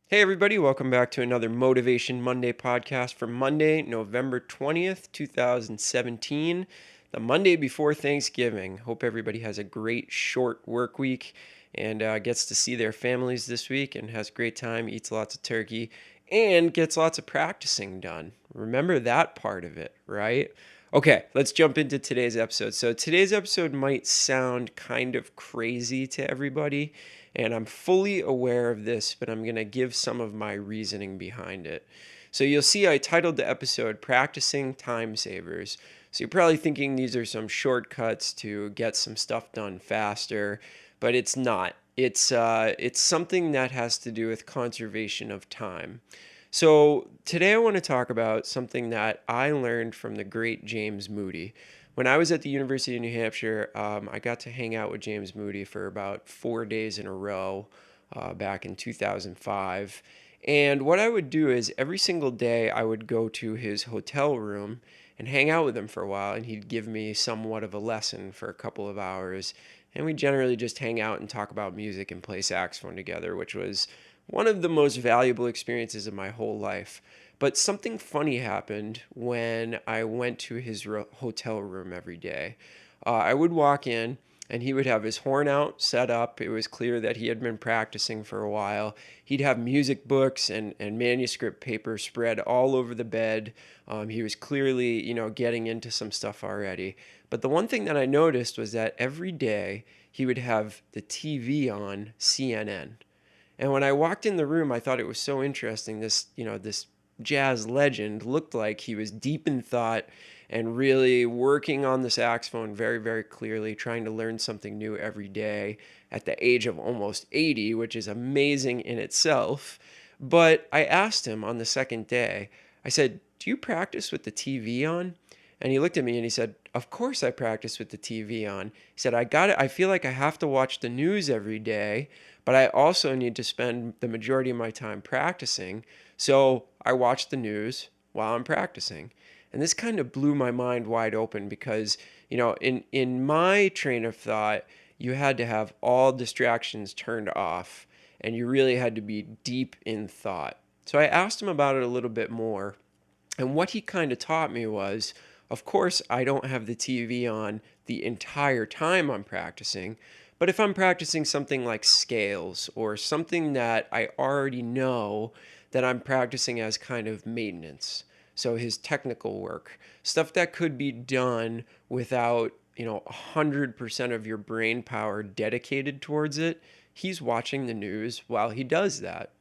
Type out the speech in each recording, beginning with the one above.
Hey, everybody, welcome back to another Motivation Monday podcast for Monday, November 20th, 2017, the Monday before Thanksgiving. Hope everybody has a great short work week and gets to see their families this week and has a great time, eats lots of turkey, and gets lots of practicing done. Remember that part of it, right? Okay, let's jump into today's episode. So, today's episode might sound kind of crazy to everybody, and I'm fully aware of this, but I'm going to give some of my reasoning behind it. So, you'll see I titled the episode Practicing Time Savers. So, you're probably thinking these are some shortcuts to get some stuff done faster, but it's not. It's something that has to do with conservation of time. So, today I want to talk about something that I learned from the great James Moody. When I was at the University of New Hampshire, I got to hang out with James Moody for about 4 days in a row back in 2005. And what I would do is every single day I would go to his hotel room and hang out with him for a while, and he'd give me somewhat of a lesson for a couple of hours. And we generally just hang out and talk about music and play saxophone together, which was one of the most valuable experiences of my whole life. But something funny happened when I went to his hotel room every day. I would walk in, and he would have his horn out set up. It was clear that he had been practicing for a while. He'd have music books and manuscript paper spread all over the bed. He was clearly, getting into some stuff already. But the one thing that I noticed was that every day he would have the TV on CNN. And when I walked in the room, I thought it was so interesting. This jazz legend looked like he was deep in thought and really working on the saxophone very, very clearly, trying to learn something new every day at the age of almost 80, which is amazing in itself. But I asked him on the second day, I said, "Do you practice with the TV on?" And he looked at me and he said, "Of course I practice with the TV on." He said, "I got it. I feel like I have to watch the news every day, but I also need to spend the majority of my time practicing. So I watch the news while I'm practicing." And this kind of blew my mind wide open because, in my train of thought, you had to have all distractions turned off and you really had to be deep in thought. So I asked him about it a little bit more. And what he kind of taught me was, of course, I don't have the TV on the entire time I'm practicing, but if I'm practicing something like scales or something that I already know that I'm practicing as kind of maintenance, so his technical work, stuff that could be done without, 100% of your brain power dedicated towards it, he's watching the news while he does that.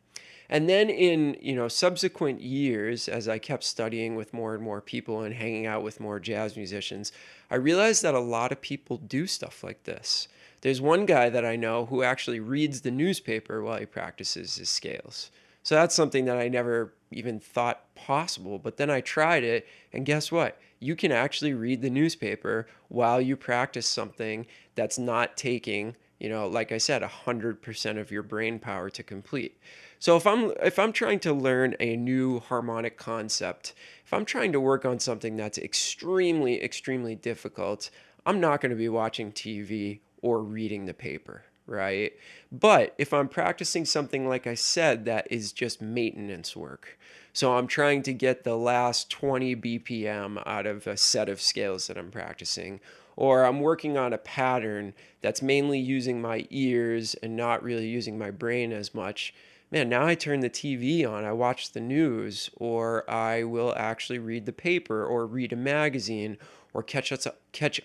And then in, subsequent years, as I kept studying with more and more people and hanging out with more jazz musicians, I realized that a lot of people do stuff like this. There's one guy that I know who actually reads the newspaper while he practices his scales. So that's something that I never even thought possible. But then I tried it, and guess what? You can actually read the newspaper while you practice something that's not taking, like I said, 100% of your brain power to complete. So if I'm trying to learn a new harmonic concept, if I'm trying to work on something that's extremely, extremely difficult, I'm not going to be watching TV or reading the paper, right? But if I'm practicing something, like I said, that is just maintenance work, so I'm trying to get the last 20 BPM out of a set of scales that I'm practicing, or I'm working on a pattern that's mainly using my ears and not really using my brain as much. Man, now I turn the TV on, I watch the news, or I will actually read the paper or read a magazine or catch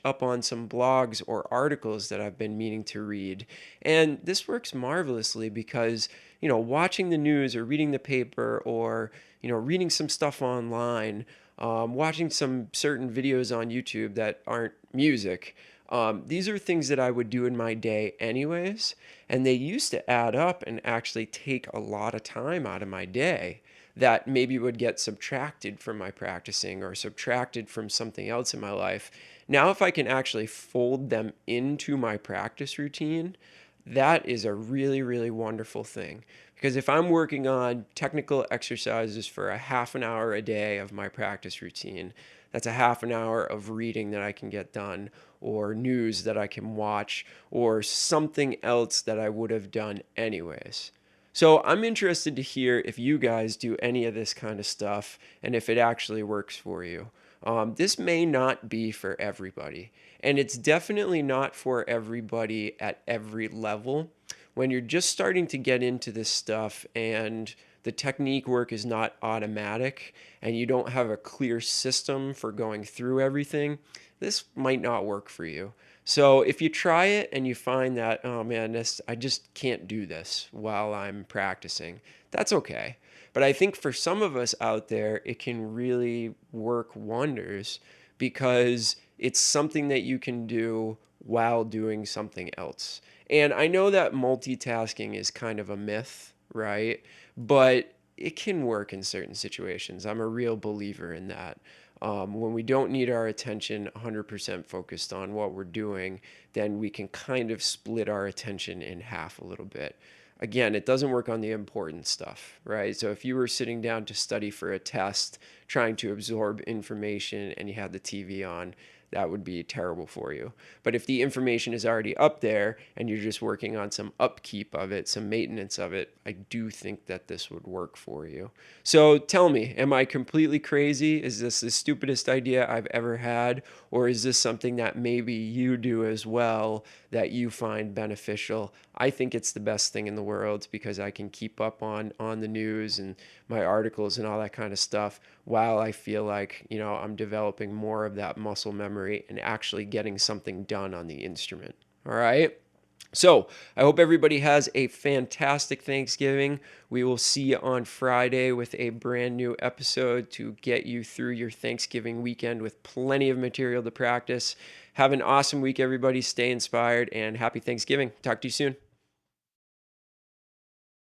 up on some blogs or articles that I've been meaning to read. And this works marvelously because, watching the news or reading the paper or, reading some stuff online, watching some certain videos on YouTube that aren't music. These are things that I would do in my day anyways, and they used to add up and actually take a lot of time out of my day that maybe would get subtracted from my practicing or subtracted from something else in my life. Now, if I can actually fold them into my practice routine, that is a really, really wonderful thing. Because if I'm working on technical exercises for a half an hour a day of my practice routine, that's a half an hour of reading that I can get done, or news that I can watch, or something else that I would have done anyways. So I'm interested to hear if you guys do any of this kind of stuff and if it actually works for you. This may not be for everybody, and it's definitely not for everybody at every level. When you're just starting to get into this stuff and the technique work is not automatic and you don't have a clear system for going through everything, this might not work for you. So if you try it and you find that, oh man, I just can't do this while I'm practicing, that's okay. But I think for some of us out there, it can really work wonders because it's something that you can do while doing something else. And I know that multitasking is kind of a myth, right? But it can work in certain situations. I'm a real believer in that. When we don't need our attention 100% focused on what we're doing, then we can kind of split our attention in half a little bit. Again, it doesn't work on the important stuff, right? So if you were sitting down to study for a test, trying to absorb information, and you had the TV on, that would be terrible for you. But if the information is already up there and you're just working on some upkeep of it, some maintenance of it, I do think that this would work for you. So tell me, am I completely crazy? Is this the stupidest idea I've ever had? Or is this something that maybe you do as well that you find beneficial? I think it's the best thing in the world because I can keep up on the news and my articles and all that kind of stuff while I feel like, I'm developing more of that muscle memory and actually getting something done on the instrument. All right. So I hope everybody has a fantastic Thanksgiving. We will see you on Friday with a brand new episode to get you through your Thanksgiving weekend with plenty of material to practice. Have an awesome week, everybody. Stay inspired and happy Thanksgiving. Talk to you soon.